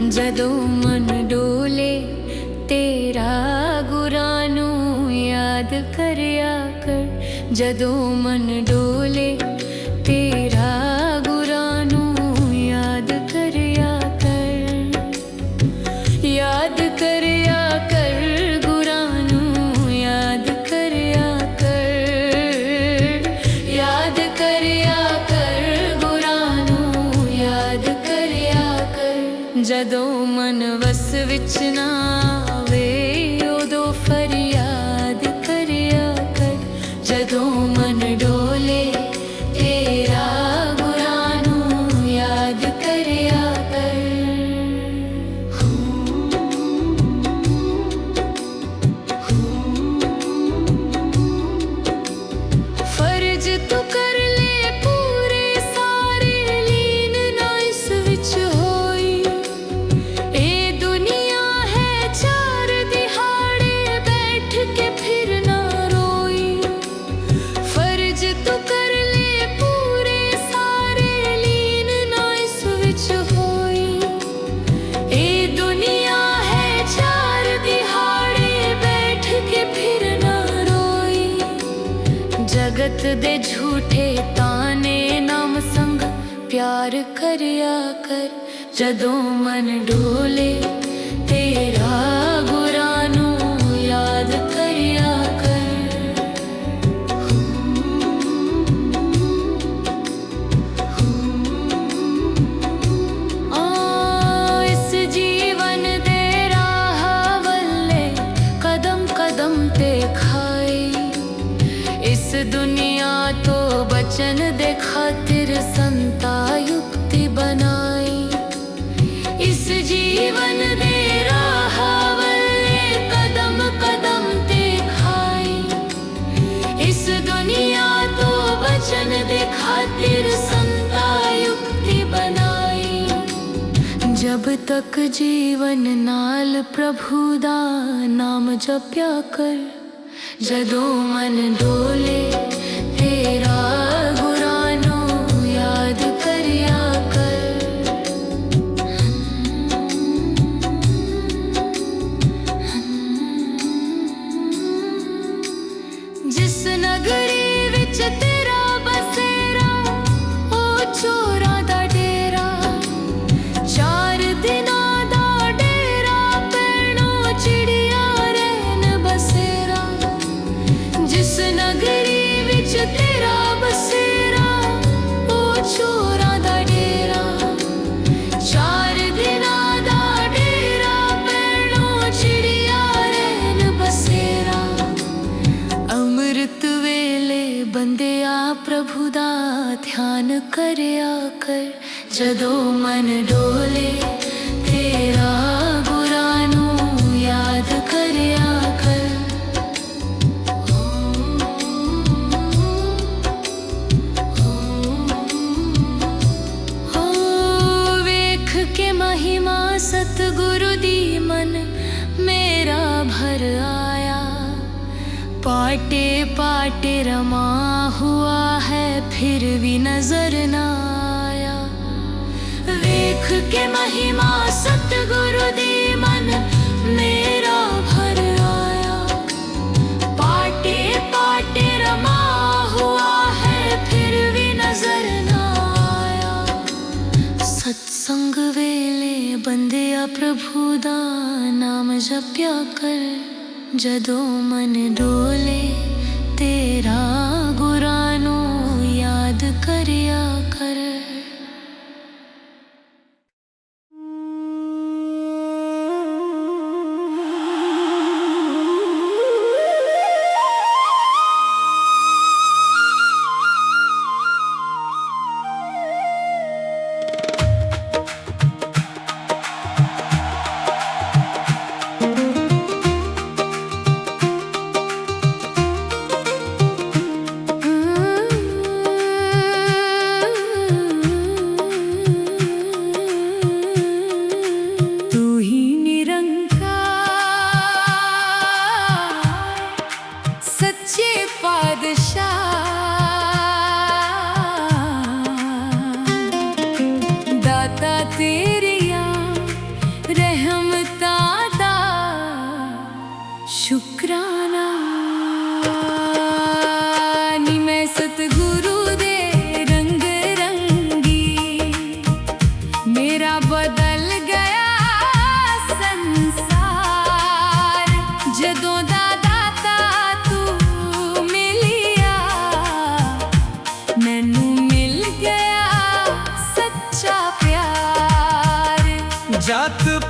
ਜਦੋਂ ਮਨ ਡੋਲੇ ਤੇਰਾ ਗੁਰਾਂ ਨੂੰ ਯਾਦ ਕਰਿਆ ਕਰ। ਜਦੋਂ ਮਨ ਡੋਲੇ ਤੇਰਾ ਗੁਰਾਂ ਨੂੰ ਯਾਦ ਕਰਿਆ ਕਰ। ਯਾਦ ਕਰਿਆ ਕਰ ਗੁਰਾਂ ਨੂੰ ਯਾਦ ਕਰਿਆ ਕਰ। ਯਾਦ ਕਰਿਆ ਕਰ ਗੁਰਾਂ ਨੂੰ ਯਾਦ ਕਰਿਆ ਕਰ। ਜਦੋਂ ਮਨ ਵਸ ਵਿੱਚ ਨਾ ਆਵੇ ਉਦੋਂ ਫਰਿਆਦ ਕਰਿਆ ਕਰ। ਜਦੋਂ ਮਨ ਡੋਲੇ ਤੇਰਾ ਗੁਰਾਂ ਨੂੰ ਯਾਦ ਕਰਿਆ ਕਰ। ਫਰਜ਼ ਤੂੰ ਕਰ ਲੈ ਪੂਰੇ ਸਾਰੇ ਲੀਨ ਨਾ ਇਸ ਵਿੱਚ ਹੋਈ। ਇਹ ਦੁਨੀਆ ਹੈ ਚਾਰ ਦਿਹਾੜੇ ਬੈਠ ਕੇ ਫਿਰ ਨਾ ਰੋਈ। ਫਰਜ਼ ਤੂੰ ਕਰ ਲੈ ਪੂਰੇ ਸਾਰੇ ਲੀਨ ਨਾ ਇਸ ਵਿੱਚ ਹੋਈ। ਇਹ ਦੁਨੀਆ ਹੈ ਚਾਰ ਦਿਹਾੜੇ ਬੈਠ ਕੇ ਫਿਰ ਨਾ ਰੋਈ। ਜਗਤ ਦੇ ਝੂਠੇ ਤਾਨੇ ਨਾਮ ਸੰਗ ਪਿਆਰ ਕਰਿਆ ਕਰ। ਜਦੋਂ ਮਨ ਡੋਲੇ ਤੇਰਾ ਗੁਰਾਂ ਨੂੰ ਯਾਦ ਕਰਿਆ ਕਰ। ਇਸ ਜੀਵਨ ਦੇ ਰਾਹ ਵੱਲੇ ਕਦਮ ਕਦਮ ਤੇ ਖਾਈ। ਇਸ ਦੁਨੀਆ ਤੋਂ ਬਚਨ ਦੇ ਖਾतिर ਸੰਤਾ युक्ति बनाई। इस जीवन दे राह वल्ले कदम कदम ते खाई। इस दुनिया तो बचन दे खातिर संता युक्ति बनाई। जब तक जीवन नाल प्रभु दा नाम जप्या कर। जदों मन डोले तेरा गुਰਾਂ ਨੂੰ याद करिया कर। जिस नगरी विच तेरा बसेरा ओ चोरां दा डेरा। चार दिनां दा डेरा पैणों चिड़ियां रहन बसेरा। जिस नगरी विच तेरा बसेरा ओ चोरां दा डेरा। चार दिनां दा डेरा पैणों चिड़ियां रहन बसेरा। अमृत वेले बंदिया प्रभु दा ध्यान करिया कर। जदों मन डोले तेरा गुਰਾਂ ਨੂੰ याद करिया कर। वेख के महिमा सतगुरु दी मन मेरा भर आया। पाटे पाटे रमा हुआ है फिर भी नजर न आया। वेख के महिमा सतगुरु दी मन मेरा भर आया। पाटे पाटे रमा हुआ है फिर भी नजर न आया। सत्संग वेले बंदिया प्रभु दा नाम जप्या कर। जदों मन डोले तेरा गुਰਾਂ ਨੂੰ याद करिया कर।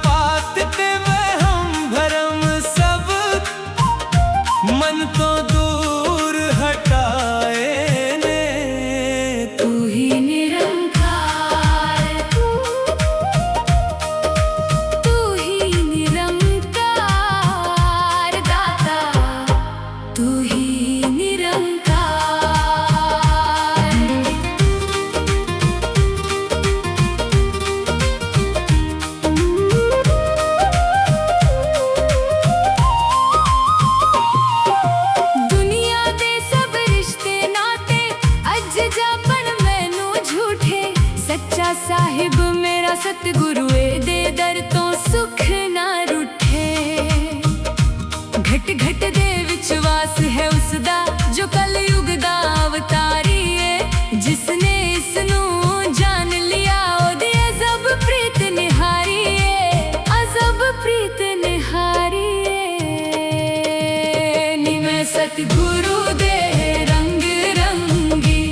पात ते वहम भरम सब मन तो दूर हटाए ने। तू ही निरंकार, तू ही निरंकार दाता, तू ही निरंकार। दुनिया दे सब रिश्ते नाते अज जापन मैनू झूठे, सच्चा साहिब मेरा सतगुरु दे दर तो सुख ना रूठे। घट घट दे विश्वास है उसदा जो कलयुग दा अवतारी है, जिसने इसनू जान लिया ओदी अजब प्रीत निहारी है, अजब प्रीत निहारी है। नी मैं सतगुरु दे रंग रंगी,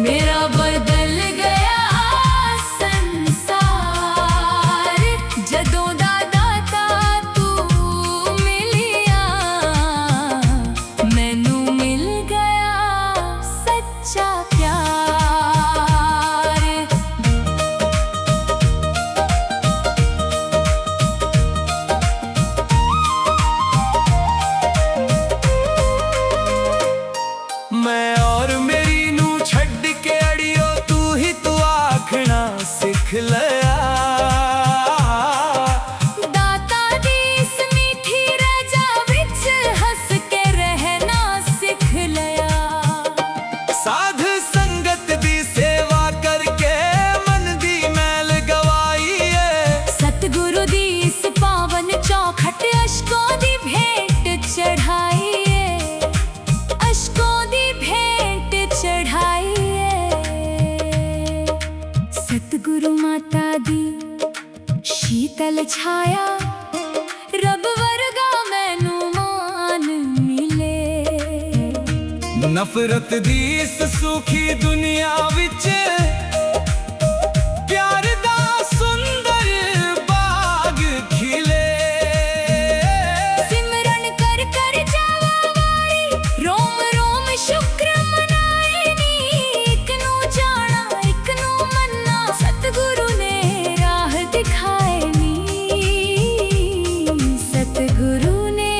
मेरा बदल गया संसार। जदों दा दाता तू मिलिया, मैनू मिल गया सच्चा प्यार। मैं और मेरी नू छड़ के अड़ियो तू ही तू आखना सिख लिया। दाता दी इस मीठी रजा विच हंस के रहना सिख लिया। साध संगत दी सेवा करके मन दी मैल गवाई है, सतगुरु दी इस पावन चौखट अशकों दी भेंट चढ़ाई है, अशकों दी भेंट चढ़ाई है। सतगुरु माता दी शीतल छाया, रब वर्गा मैनू मान मिले। नफरत दी इस सूखी दुनिया विच प्यार दा सुंदर बाग खिले। सिमरन कर कर जावा वारी, रोम रोम शुक्र मनाए नी। इक नू जाना इक नू मन्ना, सतगुरु ने राह दिखाए नी, सतगुरु ने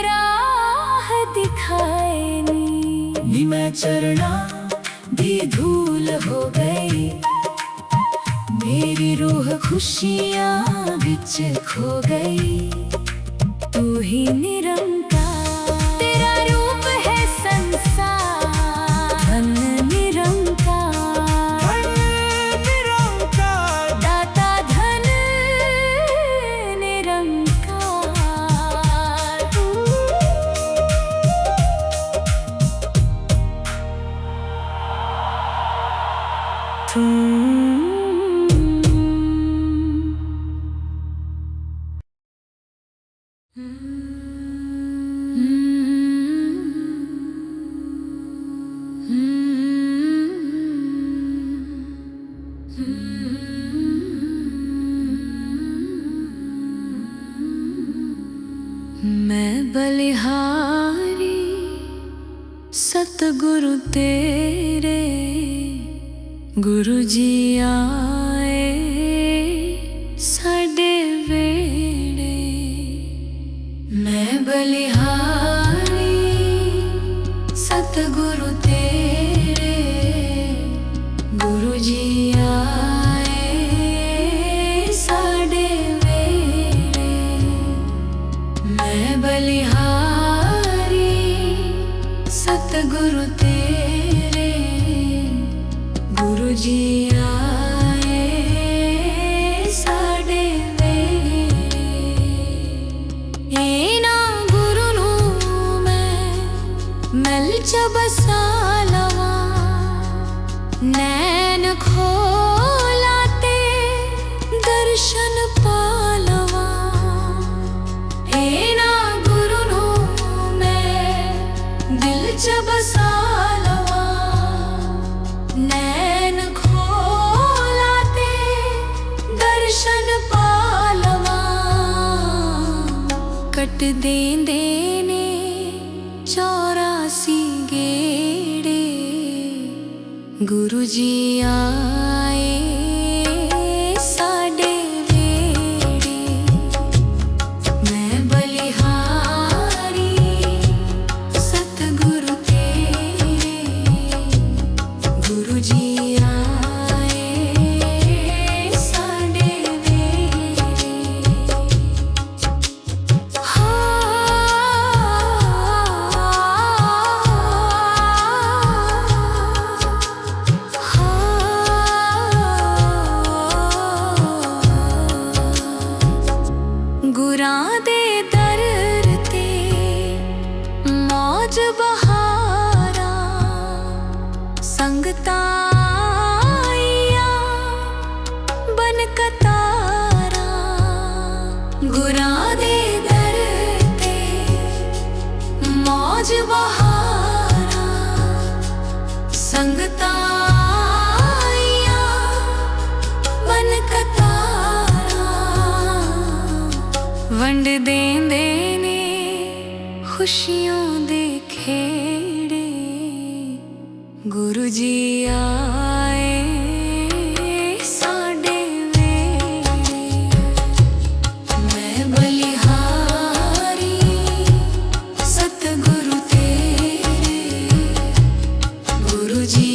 राह दिखाए नी। नी मैं चरना दी धूल हो गई, मेरी रूह खुशियां विच खो गई। तू ही निरंकार, तेरा रूप है संसार। धन निरंकार, निरंकार दाता धन निरंकार। मैं बलिहारी सतगुरु तेरे, गुरु जी आए साडे वेड़े। मैं बलिहारी सतगुरु तेरे, गुरु जी आए साडे वेड़े। मैं बलिहारी सतगुरु तेरे, गुरु जी आए साडे वेड़े। इना गुरु नू मैं मिल च बसा लवा, नैन खोला ते दर्शन पा लवा। इना गुरु नू मैं दिल च बसा लवा, नैन खोला ते दर्शन पा ਕੱਟ ਦੇਂਦੇ ਨੇ 84 ਗੇੜੇ। ਗੁਰੂ ਜੀ ਆਏ ਸਾਡੇ ਵੇੜੇ। ਮੈਂ ਬਲਿਹਾਰੀ ਸਤਿਗੁਰੂ ਤੇਰੇ। ਗੁਰੂ ਜੀ ਗੁਰਾਂ ਦੇ ਦਰ ਤੇ ਮੌਜ ਬਹਾਰਾਂ। ਸੰਗਤਾਂ ਆਈਆਂ ਬਨ ਕਤਾਰਾਂ। ਗੁਰਾਂ ਦੇ ਦਰ ਤੇ ਮੌਜ ਬਹਾਰਾਂ। ਸੰਗਤਾਂ ਆਈਆਂ ਬਨ ਕਤਾਰਾਂ। ਵੰਡ ਦੇਂਦੇ ਨੇ ਖੁਸ਼ੀਆਂ ਦੇ ਖੇੜੇ। ਗੁਰੂ ਜੀ ਆਏ ਸਾਡੇ ਵੇੜੇ। ਮੈਂ ਬਲਿਹਾਰੀ ਸਤਿਗੁਰੂ ਤੇਰੇ। ਗੁਰੂ ਜੀ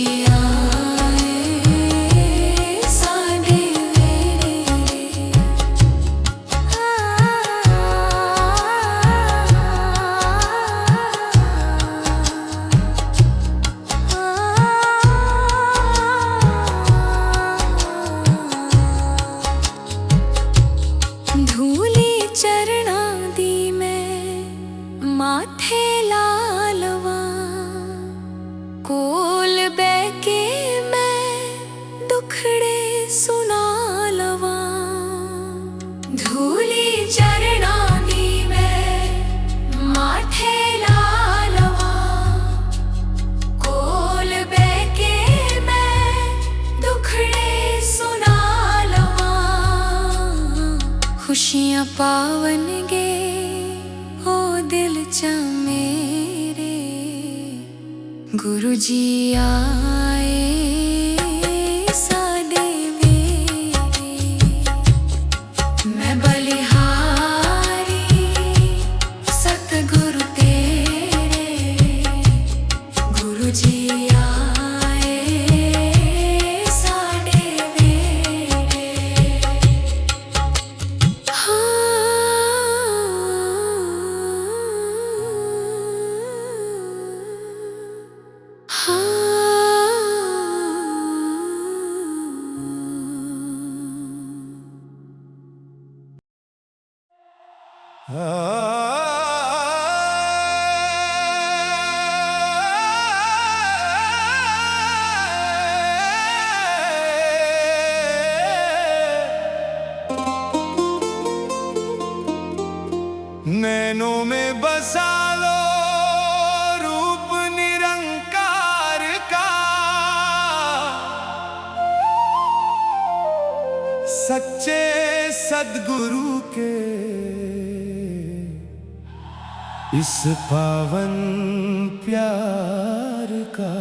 ਧੂਲੀ ਚਰਨਾਂ ਦੀ ਮੈਂ ਮਾਥੇ ਲਾ ਲਵਾਂ। ਕੋਲ ਬਹਿ ਕੇ ਮੈਂ ਦੁਖੜੇ ਸੁਣਾ ਲਵਾਂ। ਧੂਲੀ ਚਰਨਾਂ ਦੀ ਮੈਂ ਮਾਥੇ ਲਾ ਲਵਾਂ। ਕੋਲ ਬਹਿ ਕੇ ਮੈਂ ਦੁਖੜੇ ਸੁਣਾ ਲਵਾਂ। ਖੁਸ਼ੀਆਂ ਪਾਵਨਗੇ ਉਹ ਦਿਲ 'ਚ ਮੇਰੇ। ਗੁਰੂ ਜੀ ਆਏ ਸਾਡੇ ਵੇੜੇ। ਮੈਂ ਬਲਿਹਾਰੀ ਸਤਿਗੁਰੂ ਤੇਰੇ। ਗੁਰੂ ਜੀ नैनों में बसा लो रूप निरंकार का। सच्चे सद्गुरु के इस पावन प्यार का।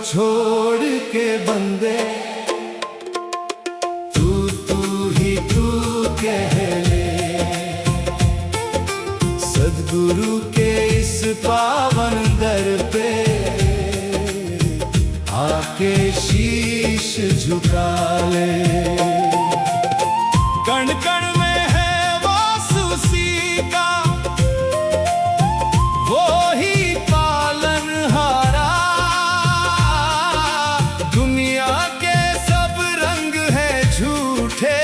छोड़ के बंदे तू ही तू कह ले। सद्गुरु के इस पावन दर पे आके शीश झुका ले। कण कण में है वास उसी का, वो ही पालनहारा। दुनिया के सब रंग है झूठे,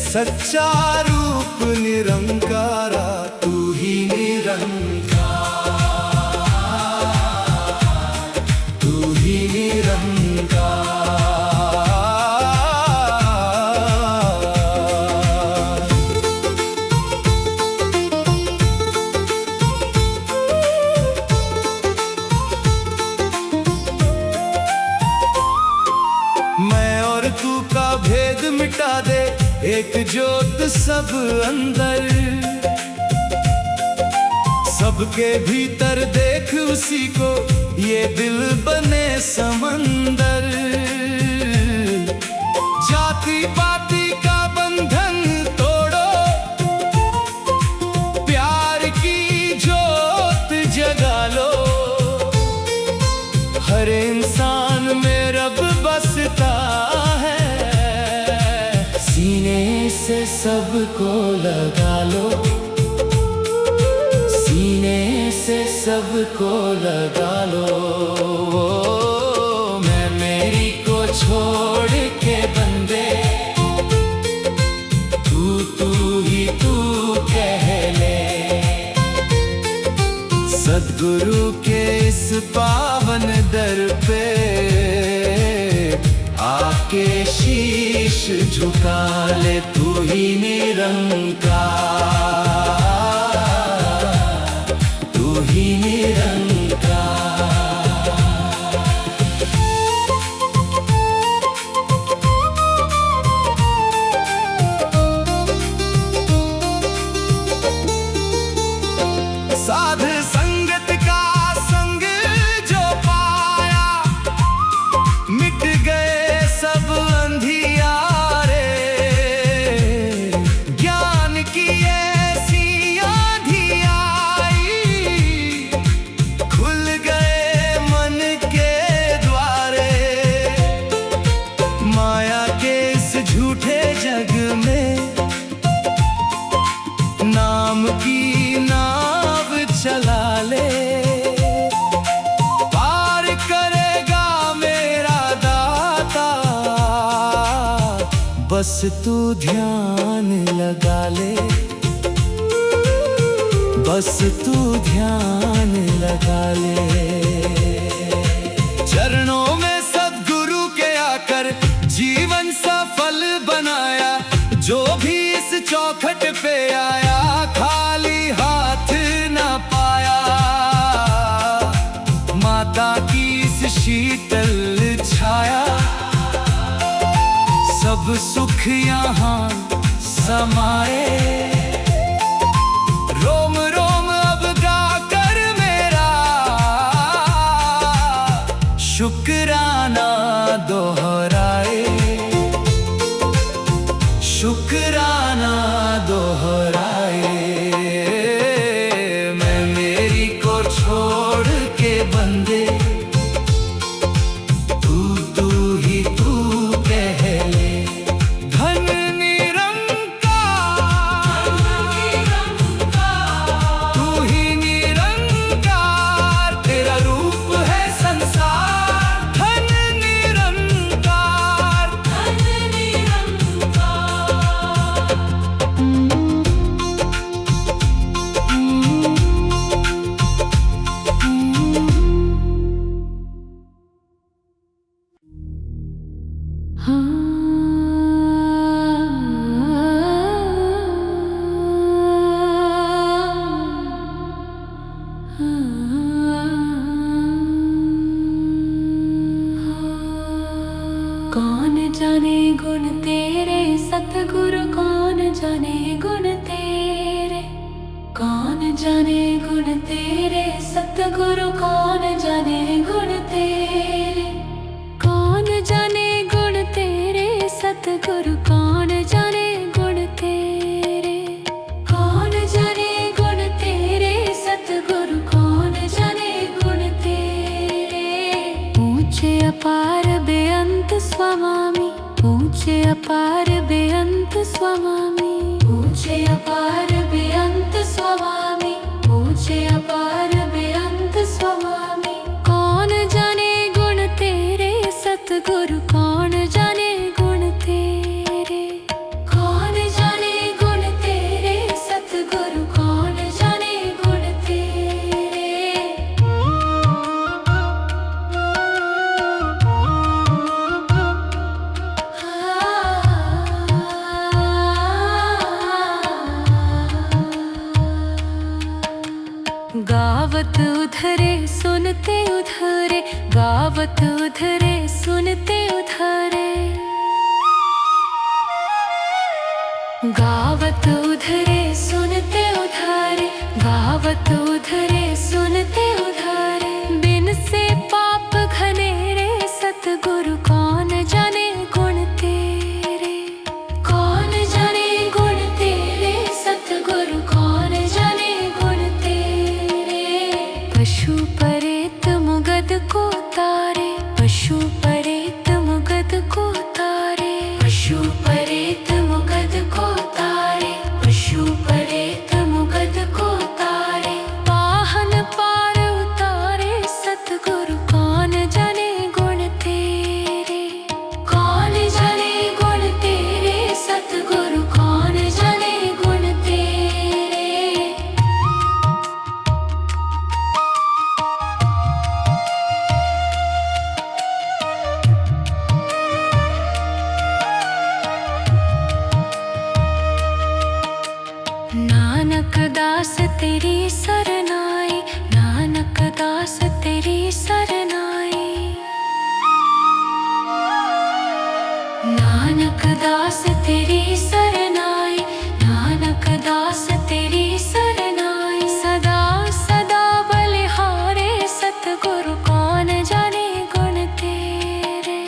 सच्चा रूप निरंकारा तू ही निरंकार, तू ही निरंकार। एक ज्योत सब अंदर, सबके भीतर देख उसी को, ये दिल बने समंदर। जाति पाति का बंधन तोड़ो, प्यार की ज्योत जगा लो। हर इंसान में रब बसता है, सीने से सबको लगा लो, सीने से सबको लगा लो। मैं मेरी को छोड़ के बंदे, तू ही तू कह ले। सद्गुरु के इस पावन दर पे आके शीश झुका ले, तू ही निरंकार, तू ही निरंकार। साध संगत का संग जो पाया, मिट गए सब अंधियारे। ज्ञान की ऐसी आंधी आई, खुल गए मन के द्वारे। माया के इस झूठे जग में नाम की नाव चला ले, पार करेगा मेरा दाता। बस तू ध्यान लगा ले, बस तू ध्यान लगा ले। चरणों में सद्गुरु के आकर जीवन सफल बनाया, जो भी इस चौखट पे आया खाली हाथ न पाया। माता की इस शीतल छाया, सब सुख यहाँ समाए। रोम रोम अब गाकर मेरा शुक्राना दोहराए, शुक्राना दोहराए। मैं मेरी को छोड़ के बंदे, तू ही तू कह ले। धन निरंकार, तू ही निरंकार, तेरा रूप है संसार। धन निरंकार, धन निरंकार। कौन जाने गुण तेरे सतगुरु, कौन जाने गुण तेरे। कौन जाने गुण तेरे सतगुरु, कौन जाने गुण तेरे। कौन जाने गुण तेरे सतगुरु, कौन जाने गुण तेरे। कौन जाने गुण तेरे सतगुरु, कौन जाने गुण तेरे। ऊंचे अपार बेअंत स्वामी, ऊंचे अपार बेअंत स्वामी। ऊंचे अपार बेअंत स्वामी, ऊंचे अपार बेअंत स्वामी। कौन जाने गुण तेरे सतगुरु, कौन जाने गुण तेरे। कौन जाने गुण तेरे सतगुरु, कौन जाने गुण तेरे। गावत उधरे सुनते उधरे, गावत उधरे सुनते उधरे। गावत उधरे सुनते उधारे, गावत उधरे सुनते उधारे। बिन से पाप घनेरे सतगुरु कौन जाने गुण तेरे, कौन जाने गुण तेरे सतगुरु कौन जाने गुण तेरे। पशु परेत मुगद को तारे, पशु परेत मुगद को तारे, पशु परेत मुगद को तारे, पशु परेत मुगद को तारे। पाहन पार उतारे सतगुरु कौन जाने गुण तेरे, कौन जाने गुण तेरे सतगुरु कौन जाने गुण तेरे। नानक दास तेरी सरनाई, नानक दास तेरी सरनाई। नानक दास तेरी सरनाई, नानक दास तेरी सरनाई। सदा सदा बलिहारे सतगुरु कौन जाने गुण तेरे,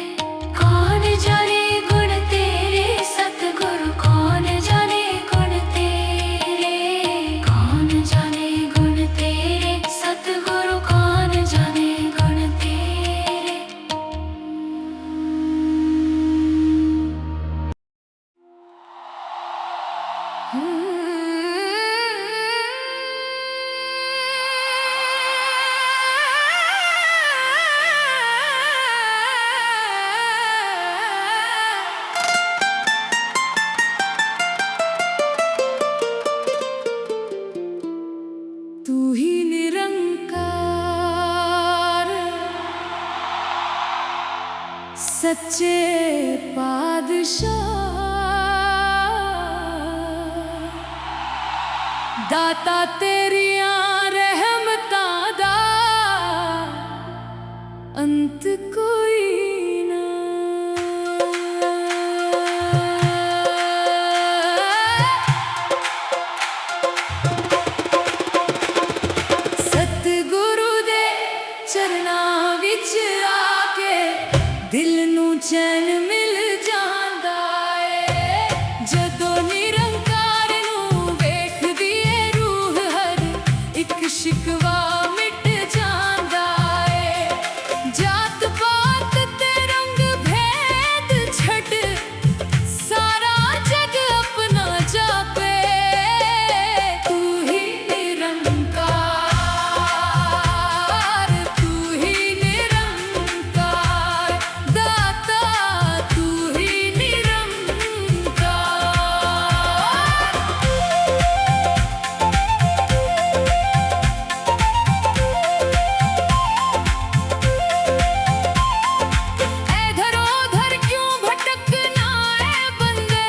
कौन जाने गुण तेरे सतगुरु कौन जाने गुण तेरे, कौन जाने गुण तेरे सतगुरु कौन जाने गुण तेरे। तू ही निरंकार सच्चे पादशाह, दाता तेरिया रहमतां दा अंत कोई ना। सतगुरु दे चरनां विच आके दिल नू चैन मिल जांदा ए। जदों निरंकार नू वेखदी ए रूह हर एक शिकवा मिट जांदा ए। जात पात ते रंग भेद छड़ सारा जग अपना जापे। तू ही निरंकार, तू ही निरंकार, दाता तू ही निरंकार। इधर उधर क्यों भटकना है बंदे,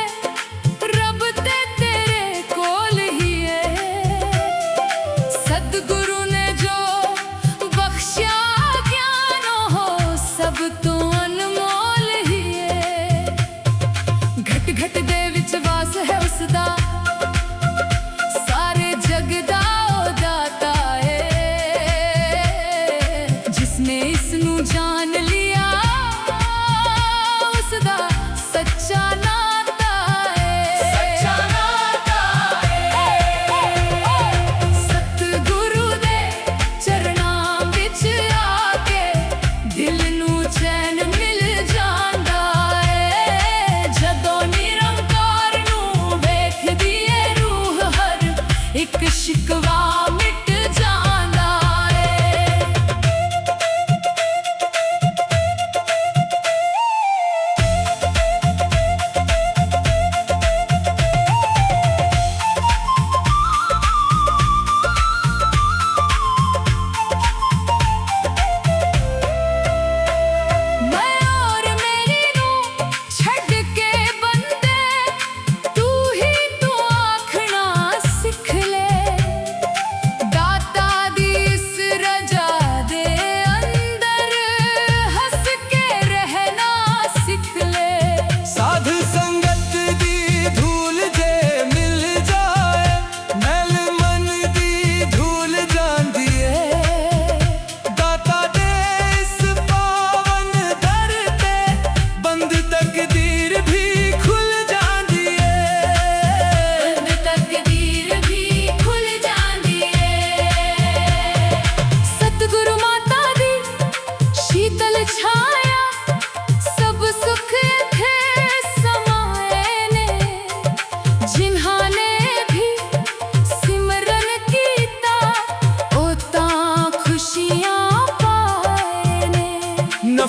रब ते तेरे कोल ही है। सतगुरु ने जो बख्शिया ज्ञान हो सब तो अनमोल ही है। घट घट दे विच वास है उसदा, सारे जग दा ओ दाता है। जिसने इसनू जान लिया उसदा सच्चा नाता है, सच्चा नाता है। सतगुरु दे चरनां विच आके दिल नू चैन मिल जांदा है। जदों निरंकार नू वेखदी ए रूह हर एक शिकवा मिट जांदा है।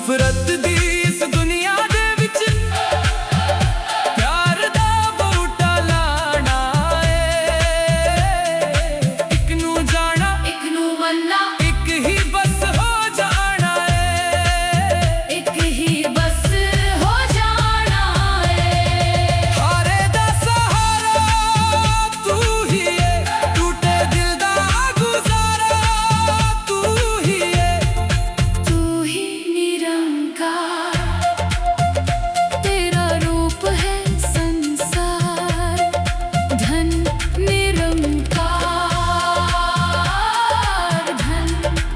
नफरत दी इस दुनिया दे विच प्यार दा बूटा लाना है। इक नू जाना एक नू मन्ना एक ही बस हो जाना है। एक ही बस हो जाना है। हारे दा सहारा तू ही है, टूटे दिल दा गुजारा तू ही है। तू ही निरंकार, तेरा रूप है संसार। धन निरंकार, धन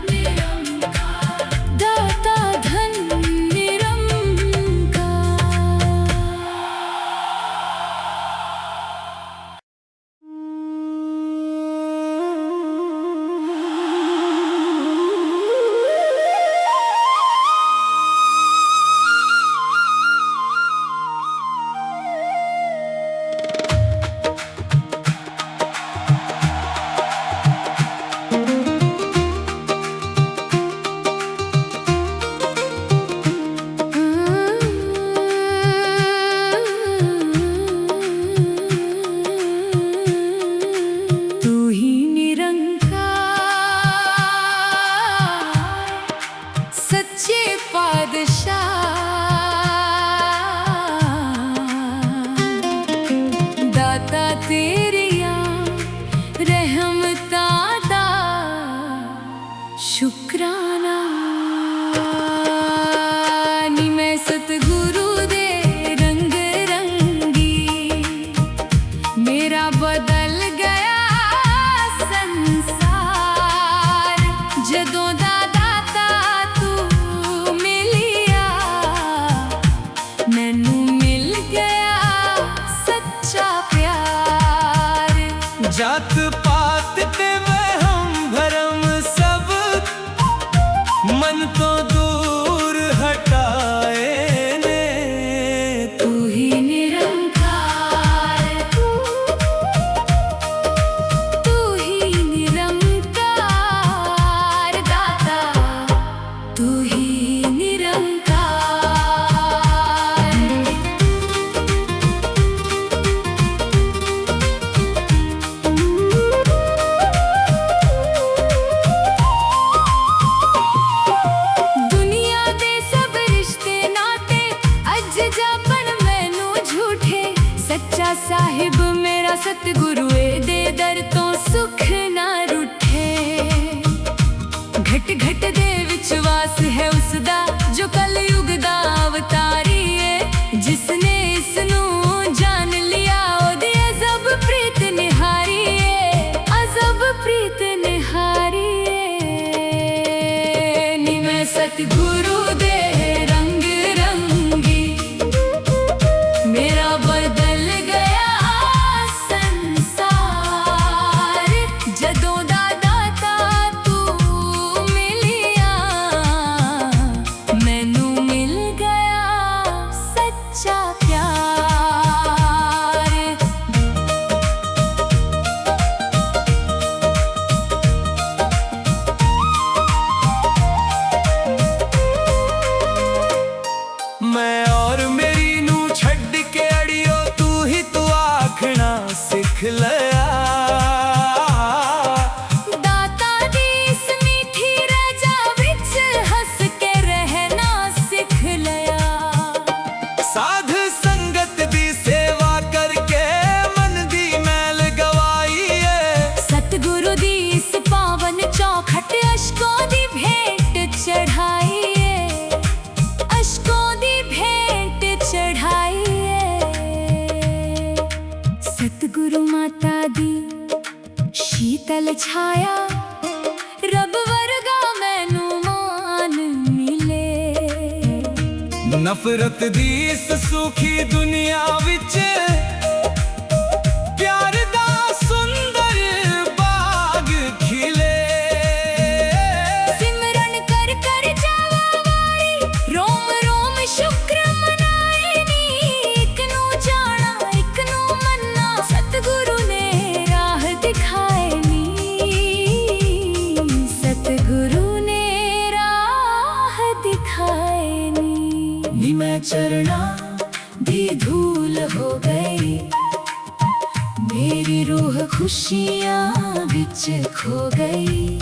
निरंकार, दाता धन निरंकार। तू ही निरंकार, सच्चे पादशाह। दाता तेरिया रहमता दा शुकराना। नी मैं सतगुरु दे रंग रंगी, मेरा बदल गया संसार। जदों दा दाता तू मिलिया, मैनू मिल गया सच्चा प्यार। जात पात ते वहम भरम सब मन तो दूर हटाए ने। तू ही निरंकार, तू ही निरंकार, दाता तू ही निरंकार। दुनिया दे सब रिश्ते नाते अज जापन मैनू झूठे। सच्चा साहिब मेरा सतगुरु ए दे दर तो सुख ना रूठे। घट घट दे विश्वास है उसदा, जो कलयुग दा अवतारी है। जिसने इसनू जान लिया ओदी अजब प्रीत निहारी है, अजब प्रीत निहारी है। नी मैं सतगुरु दे रंग रंगी, मेरा बदल गया संसार। जदों दा दाता तू मिलिया, मैनू मिल गया सच्चा प्यार। मैं और मेरी नू छड्ड के अड़ियो तू ही तू आखना सिख लिया। दाता दी इस मीठी रजा विच हंस के रहना सिख लिया। साध संगत दी सेवा करके मन दी मैल गवाई है। सतगुरु दी इस पावन चौखट अशकों दी भेंट चढ़ाई है, अशकों दी भेंट चढ़ाई है। सतगुरु माता दी शीतल छाया, रब वर्गा मैनू मान मिले। नफरत दी इस सूखी दुनिया विच प्यार दा सुंदर बाग खिले। सिमरन कर कर जावा वाली, रोम रोम शुक्र मनाए नी। इक नू जाना इक नू मन्ना, सतगुरु ने राह दिखाए नी। सतगुरु ने राह दिखाए मैं चरना भी धूल हो गई, मेरी रूह खुशियाँ बिच खो गई।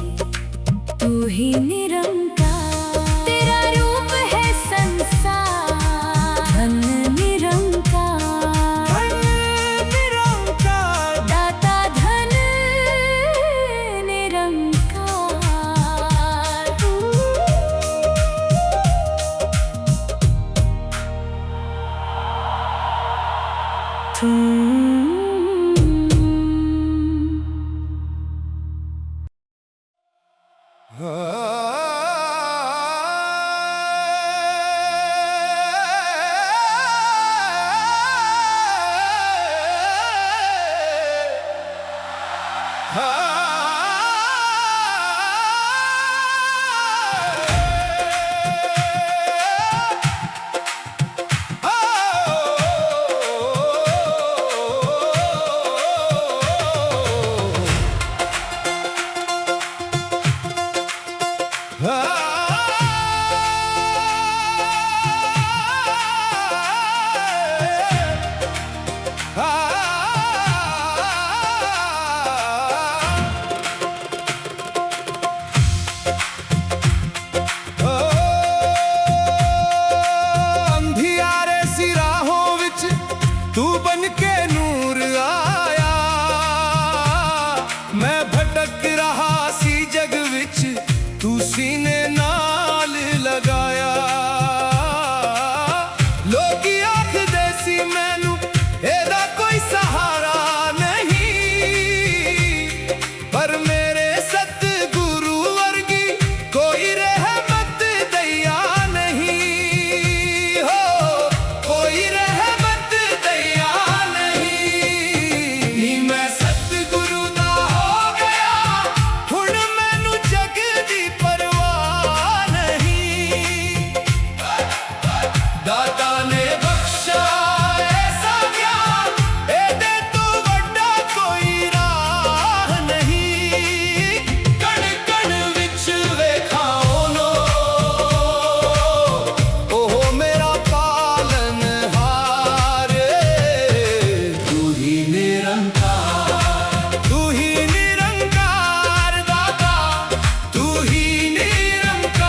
तू ही निरंकार, तेरा रूप है संसार, धन निरंकार, दाता धन निरंकार। तू बनके नूर आया, मैं भटक रहा सी जग विच, तू सीने नाल लगाया। लोकी आखदे सी मैनू एदा कोई सहारा नहीं, पर मेरे सतगुरु वर्गी कोई रहमत दैया नहीं हो, कोई दाता ने बख्शा ऐसा ज्ञान, एदे तो वड्डा कोई राह नहीं। कण कण विच वेखाओनो, ओहो मेरा पालनहार, तू ही निरंकार, तू ही निरंकार दाता, तू ही निरंकार।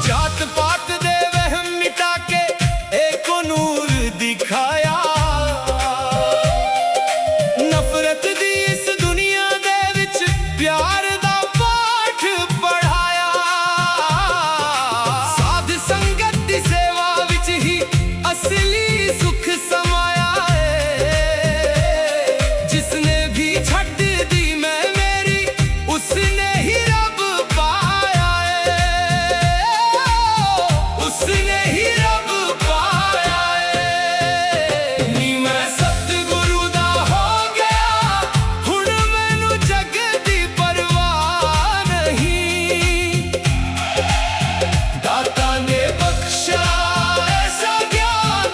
जात पात दे वहम मिटा के एको नूर दिखाया, नफरत दी इस दुनिया दे विच प्यार दा पाठ पढ़ाया। साध संगत दी सेवा विच ही असली सुख समाया है, जिसने भी छड्ड दी मैं मेरी, उसने ही रब पाया है, उसने ही रब पाया है। नी मैं सतगुरु दा हो गया, हुण मैनू जग दी परवाह नहीं। दाता ने बख्शा ऐसा ज्ञान,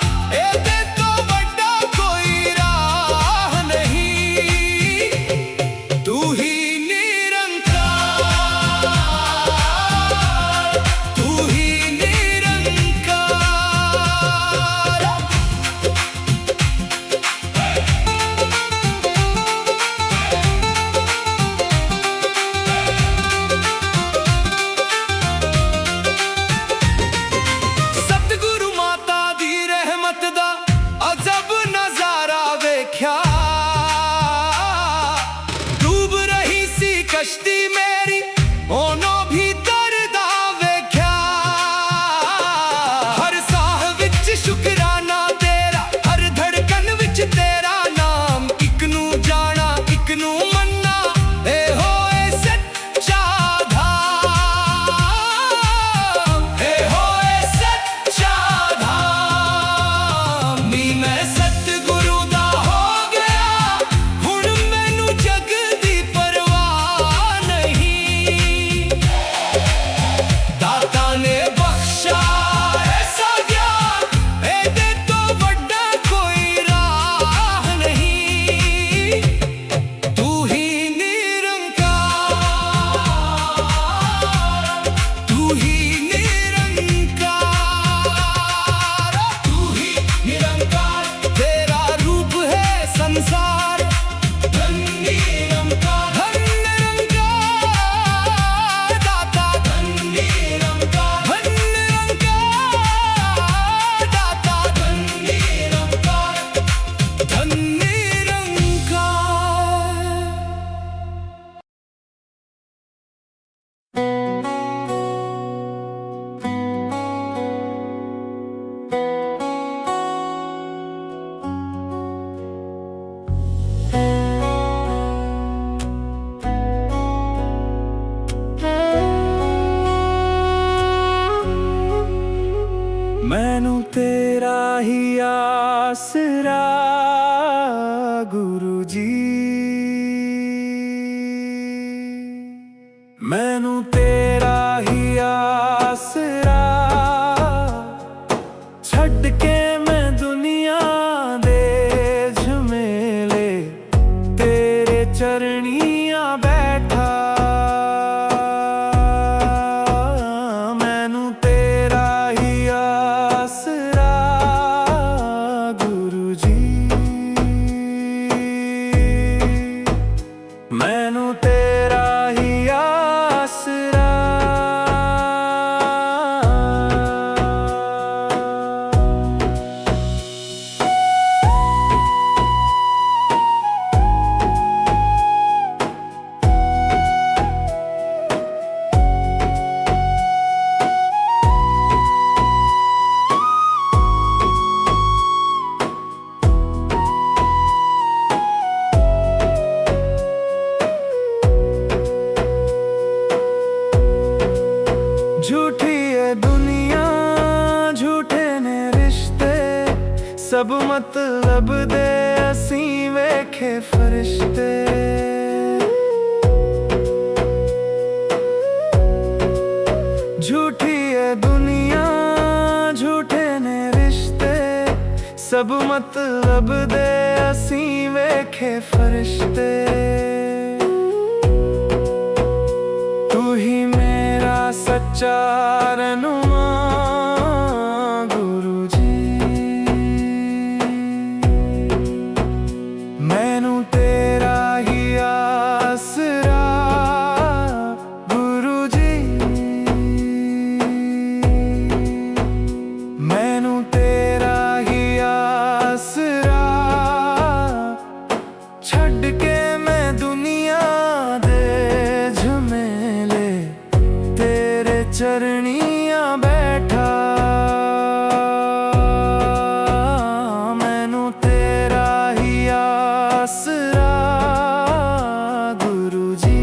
ही आसरा गुरु जी। मैनू तेरा ही आसरा, छड़ के मैं दुनिया दे झमेले, तेरे चरनियां बैठा। मैनू तेरा ही आसरा गुरु जी। मैनू तेरा ही आसरा। झूठी है दुनिया, झूठे ने रिश्ते, सब मतलब दे असीं वेखे फरिश्ते। झूठी है दुनिया, झूठे ने रिश्ते, सब मतलब दे असीं वेखे फरिश्ते। तू ही मेरा सच्चा रहनुमा गुरु जी। मैनू तेरा ही आसरा गुरु जी। मैनू तेरा ही आसरा, छड़ के मैं दुनिया दे झमेले, तेरे चरनियां बैठा। मैनू तेरा ही आसरा गुरु जी।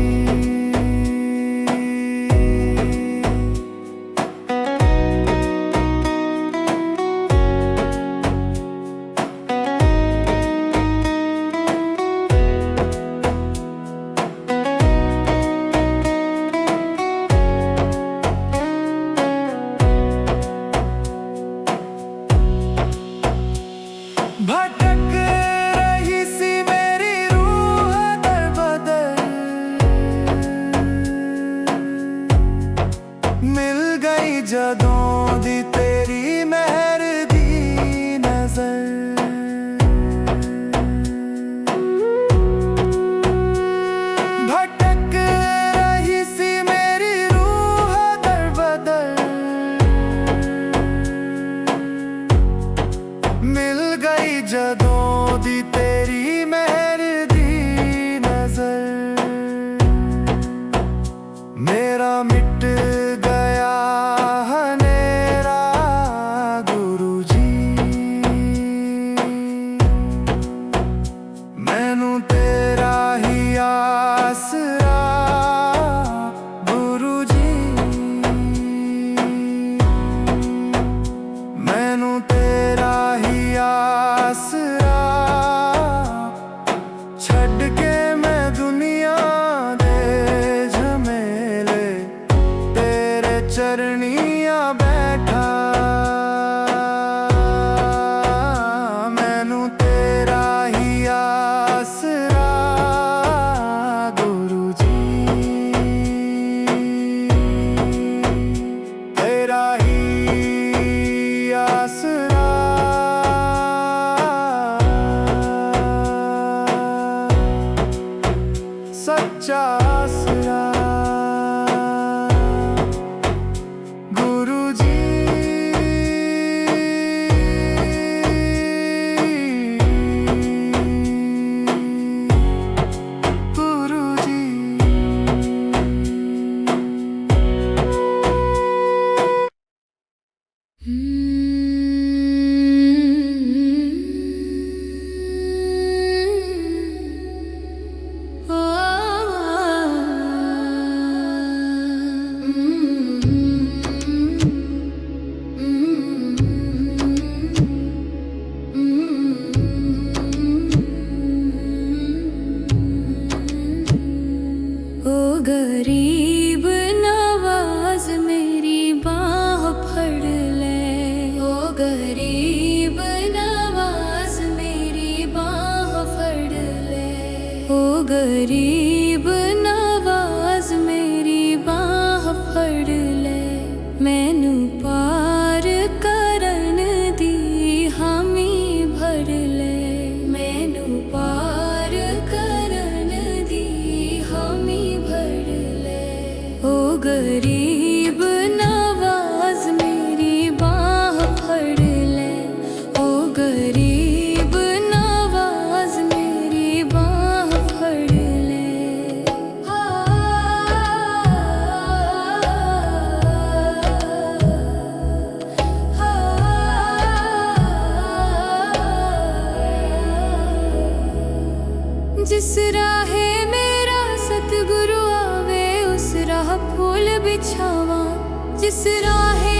भटक रही सी मेरी रूह दर बदर, मिल गई जदों दी तेरी मेहर दी नजर। भटक रही सी मेरी रूह दर बदर, मिल गई जदों दी तेरी मेहर दी नजर। मेरा मिट गया हनेरा गुरु जी। मैनू तेरा ही आसरा गुरु जी। मैनू तेरा ही आसरा गरीब नवाज मेरी बाह फड़ ले, मैनू पार करन दी हामी भर ले, मैनू पार करन दी हामी भर ले। ओ गरीब नवाज मेरी बाह फड़ ले, ओ गरीब नवाज मेरी बाह फड़ ले। जिस राहे मेरा सतगुरु आवे, उस राह फूल बिछावा, जिस राहे